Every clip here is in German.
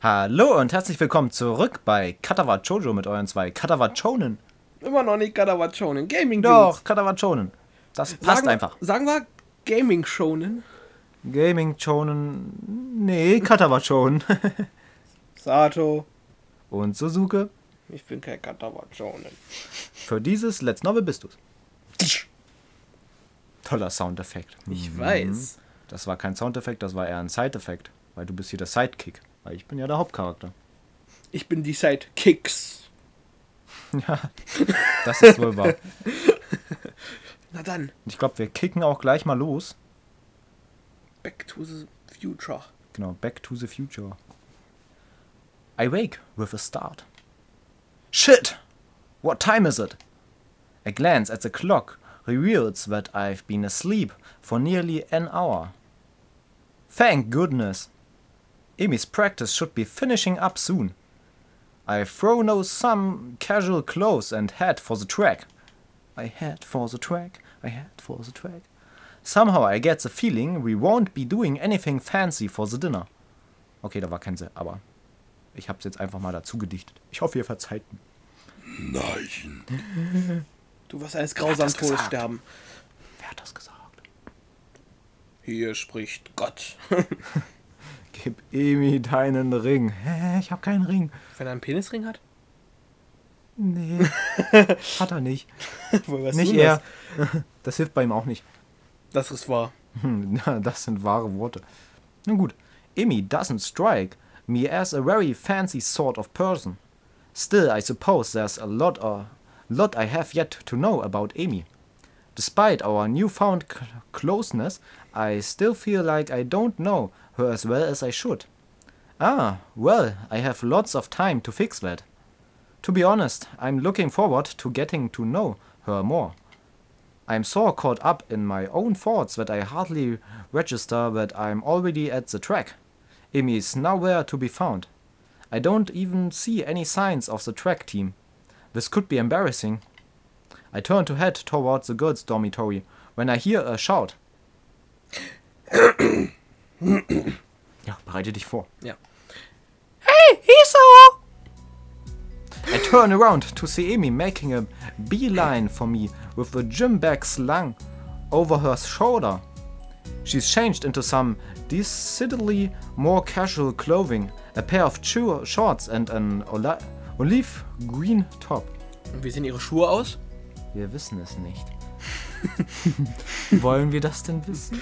Hallo und herzlich willkommen zurück bei Katawa Shoujo mit euren zwei Katawa Shounen. Immer noch nicht Katawa Shounen. Gaming Doch, Katawa Shounen. Das passt einfach. Sagen wir Gaming Shounen. Gaming Shounen. Nee, Katawa Shounen. Sato. Und Suzuke. Ich bin kein Katawa Shounen. Für dieses Let's Novel bist du's. Toller Soundeffekt. Ich weiß. Das war kein Soundeffekt, das war eher ein Side-Effekt. Weil du bist hier der Sidekick. Weil ich bin ja der Hauptcharakter. Ich bin die Sidekicks. Ja, das ist wohl wahr. Na dann. Ich glaube, wir kicken auch gleich mal los. Back to the future. Genau, Back to the Future. I wake with a start. Shit! What time is it? A glance at the clock reveals that I've been asleep for nearly an hour. Thank goodness! Emi's practice should be finishing up soon. I throw on some casual clothes and head for the track. I head for the track. Somehow I get the feeling we won't be doing anything fancy for the dinner. Okay, da war kein Se, aber ich hab's jetzt einfach mal dazu gedichtet. Ich hoffe, ihr verzeiht mir. Nein. Du wirst eines grausamen Todes sterben. Wer hat das gesagt? Hier spricht Gott. Gib Emi deinen Ring. Hä, ich hab keinen Ring. Wenn er einen Penisring hat? Nee, hat er nicht. Was Nicht er. Das hilft bei ihm auch nicht. Das ist wahr. Das sind wahre Worte. Nun gut. Emi doesn't strike me as a very fancy sort of person. Still, I suppose there's a lot I have yet to know about Emi. Despite our newfound closeness, I still feel like I don't know her as well as I should. Ah, well, I have lots of time to fix that. To be honest, I'm looking forward to getting to know her more. I'm so caught up in my own thoughts that I hardly register that I'm already at the track. Emi is nowhere to be found. I don't even see any signs of the track team. This could be embarrassing. I turn to head towards the girls' dormitory when I hear a shout. Ja, bereite dich vor. Ja. Hey, Hiso! I turn around to see Emi making a beeline for me with the gym bag slung over her shoulder. She's changed into some decidedly more casual clothing, a pair of shorts and an olive green top. Und wie sehen ihre Schuhe aus? Wir wissen es nicht. Wollen wir das denn wissen?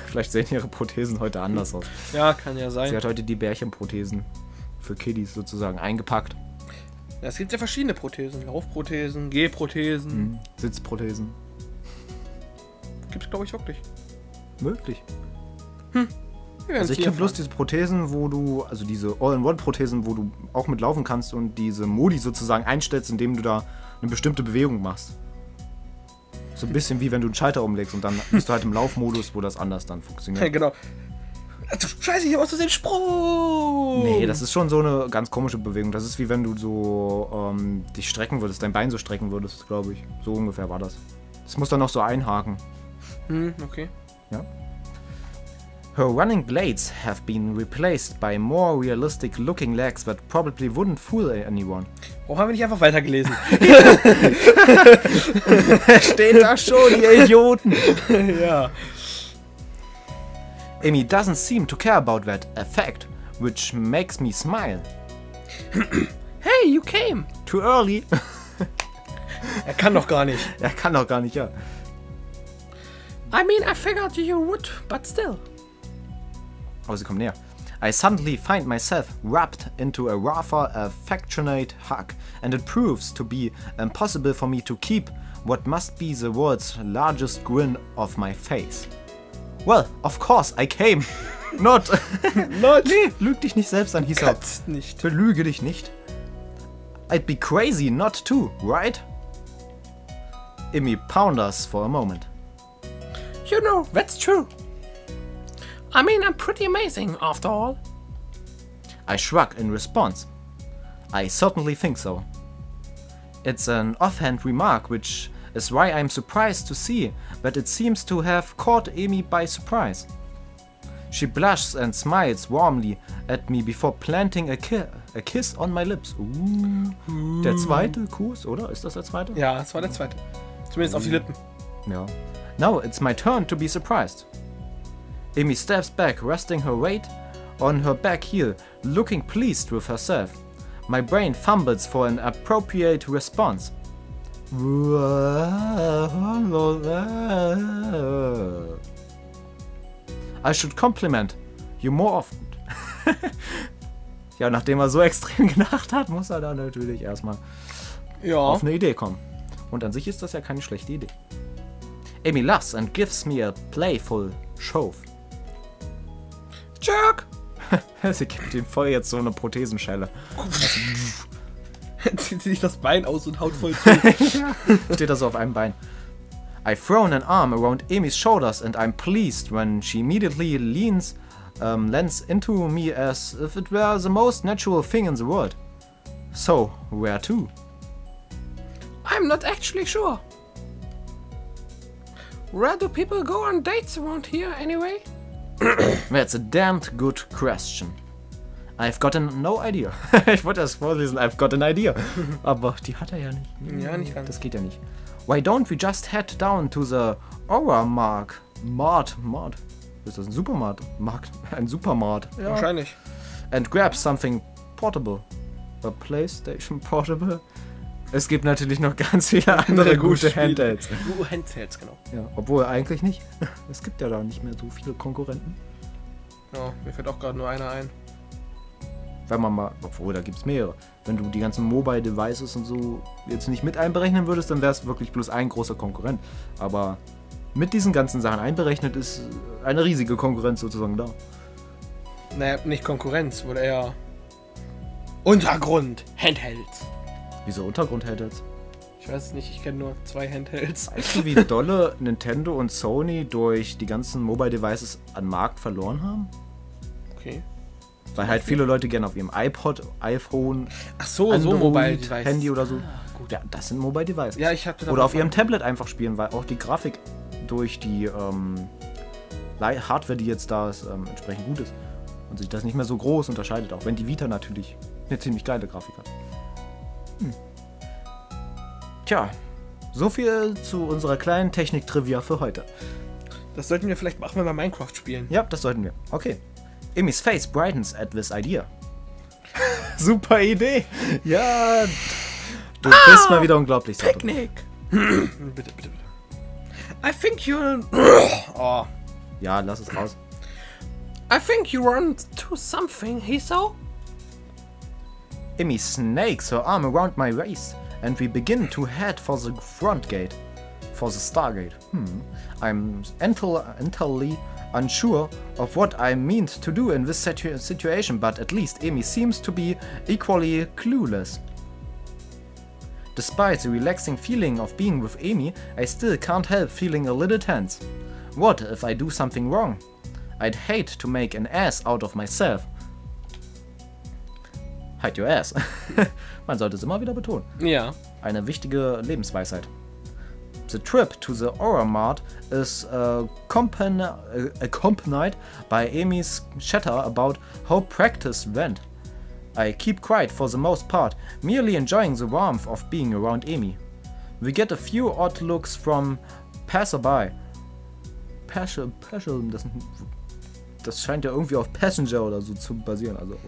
Vielleicht sehen ihre Prothesen heute anders aus. Ja, kann ja sein. Sie hat heute die Bärchenprothesen für Kiddies sozusagen eingepackt. Ja, es gibt ja verschiedene Prothesen. Laufprothesen, Gehprothesen. Sitzprothesen. Gibt's, glaube ich, wirklich. Möglich. Also ich kenne bloß diese Prothesen, wo du, also diese All-in-One-Prothesen, wo du auch mit laufen kannst und diese Modi sozusagen einstellst, indem du da eine bestimmte Bewegung machst. So ein bisschen wie wenn du einen Schalter umlegst und dann bist du halt im Laufmodus, wo das anders dann funktioniert. Ja, genau. Scheiße, ich hab aus Versehen Sprung! Nee, das ist schon so eine ganz komische Bewegung. Das ist wie wenn du so dich strecken würdest, dein Bein so strecken würdest, glaube ich. So ungefähr war das. Das muss dann noch so einhaken. Okay. Ja. Her running blades have been replaced by more realistic looking legs that probably wouldn't fool anyone. Warum haben wir nicht einfach weitergelesen? Steht da schon, ihr Idioten! Ja. Emi doesn't seem to care about that effect, which makes me smile. Hey, you came! Too early. Er kann doch gar nicht. Er kann doch gar nicht, ja. I mean, I figured you would, but still. Aber sie kommt näher. I suddenly find myself wrapped into a rather affectionate hug, and it proves to be impossible for me to keep what must be the world's largest grin off my face. Well, of course I came. Not. Nee, lüg dich nicht selbst an, Hisa. Nicht. Belüge dich nicht. I'd be crazy not to, right? Emi ponders for a moment. You know, that's true. I mean, I'm pretty amazing, after all. I shrug in response. I certainly think so. It's an offhand remark, which is why I'm surprised to see that it seems to have caught Emi by surprise. She blushes and smiles warmly at me before planting a kiss on my lips. Der zweite Kuss, oder? Ist das der zweite? Ja, das war der zweite. Zumindest auf die Lippen. Ja. Now it's my turn to be surprised. Amy steps back, resting her weight on her back heel, looking pleased with herself. My brain fumbles for an appropriate response. I should compliment you more often. Ja, nachdem er so extrem gedacht hat, muss er da natürlich erstmal auf eine Idee kommen. Und an sich ist das ja keine schlechte Idee. Amy laughs and gives me a playful shove. Jerk! Sie gibt ihm voll jetzt so eine Prothesenschelle. Zieht sich das Bein aus und haut voll zu. Ja. Steht da so auf einem Bein. I've thrown an arm around Amy's shoulders and I'm pleased when she immediately leans into me as if it were the most natural thing in the world. So, where to? I'm not actually sure. Where do people go on dates around here anyway? That's a damned good question. I've gotten no idea. Ich wollte das vorlesen, I've got an idea. Aber die hat er ja nicht. Ja, nicht ganz. Das geht ja nicht. Why don't we just head down to the Mart? Ist das ein Supermarkt? Ein Supermarkt. Ja. Wahrscheinlich. And grab something portable. A PlayStation Portable? Es gibt natürlich noch ganz viele andere gute Handhelds. Handhelds, genau. Ja, obwohl eigentlich nicht. Es gibt ja da nicht mehr so viele Konkurrenten. Ja, mir fällt auch gerade nur einer ein. Wenn man mal, obwohl da gibt es mehrere. Wenn du die ganzen Mobile Devices und so jetzt nicht mit einberechnen würdest, dann wäre es wirklich bloß ein großer Konkurrent. Aber mit diesen ganzen Sachen einberechnet ist eine riesige Konkurrenz sozusagen da. Naja, nicht Konkurrenz, wurde eher Untergrund, Handhelds. Wieso Untergrund-Handhelds? Ich weiß es nicht, ich kenne nur 2 Handhelds. Weißt du, wie dolle Nintendo und Sony durch die ganzen Mobile Devices an Markt verloren haben? Okay. Weil halt viele Leute gerne auf ihrem iPod, iPhone, ach so, Android, so Mobile Devices. Handy oder so. Ah, gut. Ja, das sind Mobile Devices. Ja, ich hatte oder auf ihrem Tablet einfach spielen, weil auch die Grafik durch die Hardware, die jetzt da ist, entsprechend gut ist. Und sich das nicht mehr so groß unterscheidet, auch wenn die Vita natürlich eine ziemlich geile Grafik hat. Tja, so viel zu unserer kleinen Technik-Trivia für heute. Das sollten wir vielleicht machen, wenn wir Minecraft spielen. Ja, das sollten wir. Okay. Amy's face brightens at this idea. Super Idee. Ja, du bist mal wieder unglaublich. Picknick. Bitte, bitte, bitte. I think you're... Oh. Ja, lass es raus. I think you run to something, Hiso. Amy snakes her arm around my waist and we begin to head for the front gate. For the Stargate. I'm entirely unsure of what I meant to do in this situation, but at least Amy seems to be equally clueless. Despite the relaxing feeling of being with Amy, I still can't help feeling a little tense. What if I do something wrong? I'd hate to make an ass out of myself. Hide your ass. Man sollte es immer wieder betonen. Ja. Eine wichtige Lebensweisheit. The trip to the Mart is accompanied by Amy's chatter about how practice went. I keep quiet for the most part, merely enjoying the warmth of being around Amy. We get a few odd looks from passerby. Das scheint ja irgendwie auf Passenger oder so zu basieren, also auf...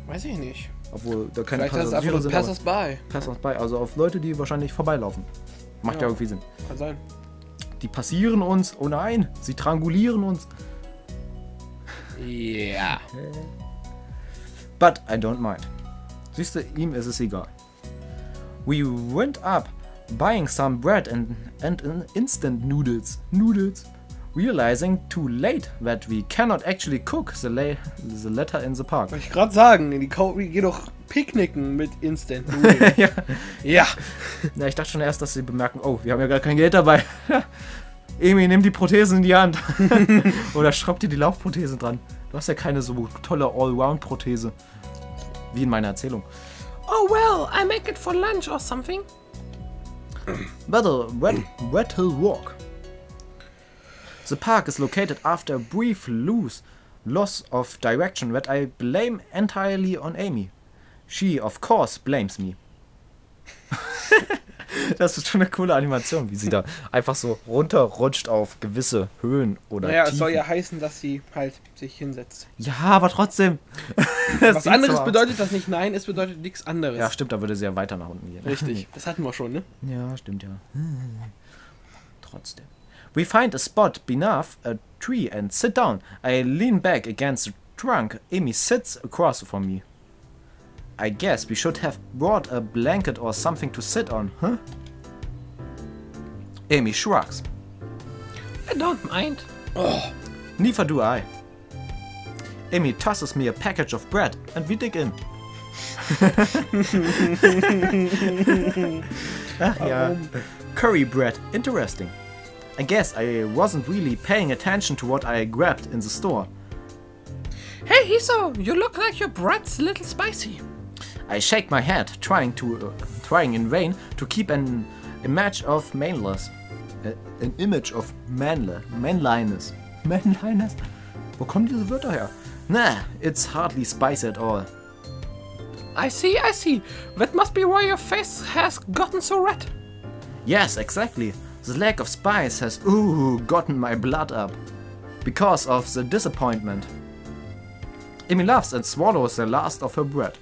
Weiß ich nicht. Obwohl da keine Vielleicht Passagiere sind. Passersby. Passersby, also auf Leute, die wahrscheinlich vorbeilaufen. Macht ja irgendwie Sinn. Kann sein. Die passieren uns, oh nein, sie triangulieren uns. Ja. But I don't mind. Siehst du, ihm ist es egal. We went up buying some bread and instant noodles. Realizing too late that we cannot actually cook the latter in the park. Wollte ich gerade sagen, die gehen doch picknicken mit Instant Nudeln. Ja. Ja. Ja, ich dachte schon erst, dass sie bemerken, oh, wir haben ja gar kein Geld dabei. Amy, nimm die Prothesen in die Hand. Oder schraub dir die Laufprothese dran. Du hast ja keine so tolle Allround-Prothese. Wie in meiner Erzählung. Oh well, I make it for lunch or something. Better wet hill walk. The park is located after a brief loose loss of direction that I blame entirely on Amy. She, of course, blames me. Das ist schon eine coole Animation, wie sie da einfach so runterrutscht auf gewisse Höhen oder Naja, Tiefen. es soll ja heißen, dass sie halt sich hinsetzt. Ja, aber trotzdem. Was anderes bedeutet das nicht, nein, es bedeutet nichts anderes. Ja, stimmt, da würde sie ja weiter nach unten gehen. Richtig, das hatten wir schon, ne? Ja, stimmt ja. Trotzdem. We find a spot beneath a tree and sit down. I lean back against the trunk. Amy sits across from me. I guess we should have brought a blanket or something to sit on, huh? Amy shrugs. I don't mind. Neither do I. Amy tosses me a package of bread and we dig in. Ach ja. Curry bread, interesting. I guess I wasn't really paying attention to what I grabbed in the store. Hey, Hiso, you look like your bread's a little spicy. I shake my head, trying in vain to keep an image of manliness. Manliness. Manliness? Wo kommen diese Wörter her? Nah, it's hardly spicy at all. I see. That must be why your face has gotten so red. Yes, exactly. The lack of spice has gotten my blood up. Because of the disappointment. Amy laughs and swallows the last of her bread.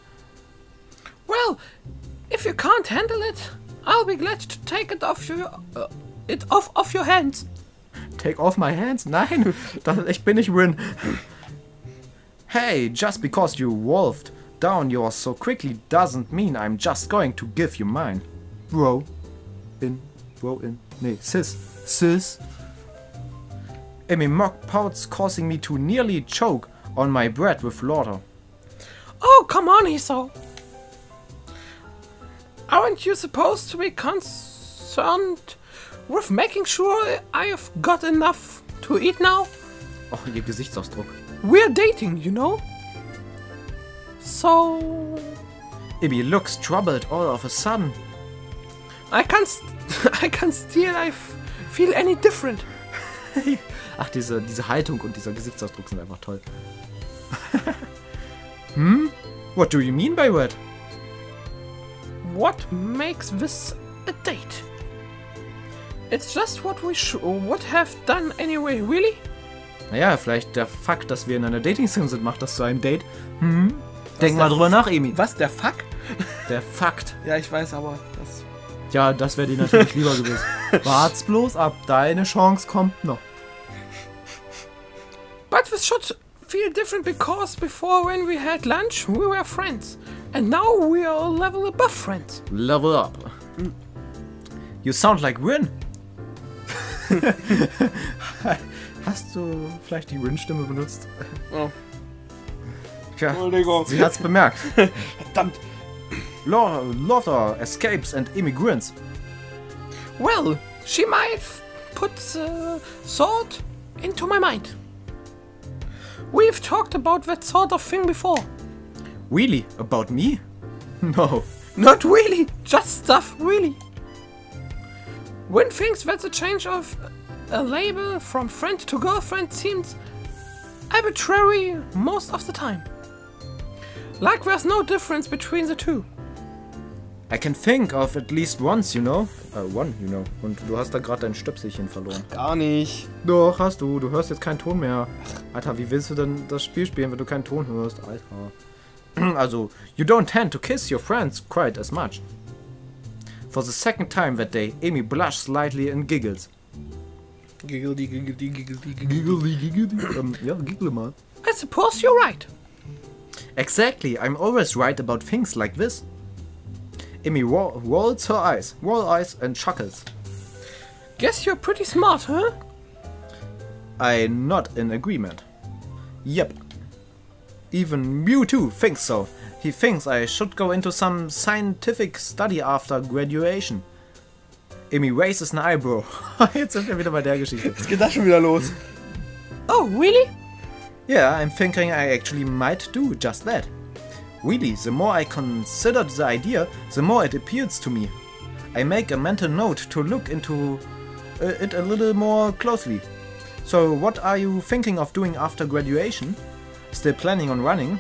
Well, if you can't handle it, I'll be glad to take it off your hands. Take off my hands? Nein, ich bin nicht Rin. Hey, just because you wolfed down yours so quickly doesn't mean I'm just going to give you mine. Bro in. Nee, sis. Amy mock pouts, causing me to nearly choke on my bread with laughter. Oh, come on, Hiso. Aren't you supposed to be concerned with making sure I've got enough to eat now? Oh, ihr Gesichtsausdruck. We're dating, you know? So... Amy looks troubled all of a sudden. I can't feel any different. Ach, diese Haltung und dieser Gesichtsausdruck sind einfach toll. What do you mean by that? What makes this a date? It's just what we would have done anyway, really? Naja, vielleicht der Fakt, dass wir in einer Dating-Sim sind, macht das zu einem Date. Denk mal drüber nach, Amy. Was, der Fuck? Der Fakt. Ja, ich weiß, aber das... Ja, das wäre dir natürlich lieber gewesen. Wart's bloß ab, deine Chance kommt noch. But this should feel different because before when we had lunch, we were friends. And now we are a level above friends. Level up. You sound like Rin. Hast du vielleicht die Rin-Stimme benutzt? Oh. Tja, Entschuldigung. sie hat's bemerkt. Verdammt. Lothar escapes and immigrants. Well, she might put the thought into my mind. We've talked about that sort of thing before. Really? About me? No. Not really, just stuff, really. Win thinks that the change of a label from friend to girlfriend seems arbitrary most of the time. Like there's no difference between the two. I can think of at least once, you know. One, you know. Und du hast da gerade dein Stöpselchen verloren. Gar nicht. Doch, hast du. Du hörst jetzt keinen Ton mehr. Alter, wie willst du denn das Spiel spielen, wenn du keinen Ton hörst? Alter. Also, you don't tend to kiss your friends quite as much. For the second time that day, Amy blushes slightly and giggles. Giggle. Ja, giggle mal. I suppose you're right. Exactly, I'm always right about things like this. Amy rolls her eyes, and chuckles. Guess you're pretty smart, huh? I nod in agreement. Yep. Even Mewtwo thinks so. He thinks I should go into some scientific study after graduation. Amy raises an eyebrow. Jetzt sind wir wieder bei der Geschichte. Jetzt geht das schon wieder los. Oh, really? Yeah, I'm thinking I actually might do just that. Really, the more I consider the idea, the more it appeals to me. I make a mental note to look into it a little more closely. So, what are you thinking of doing after graduation? Still planning on running?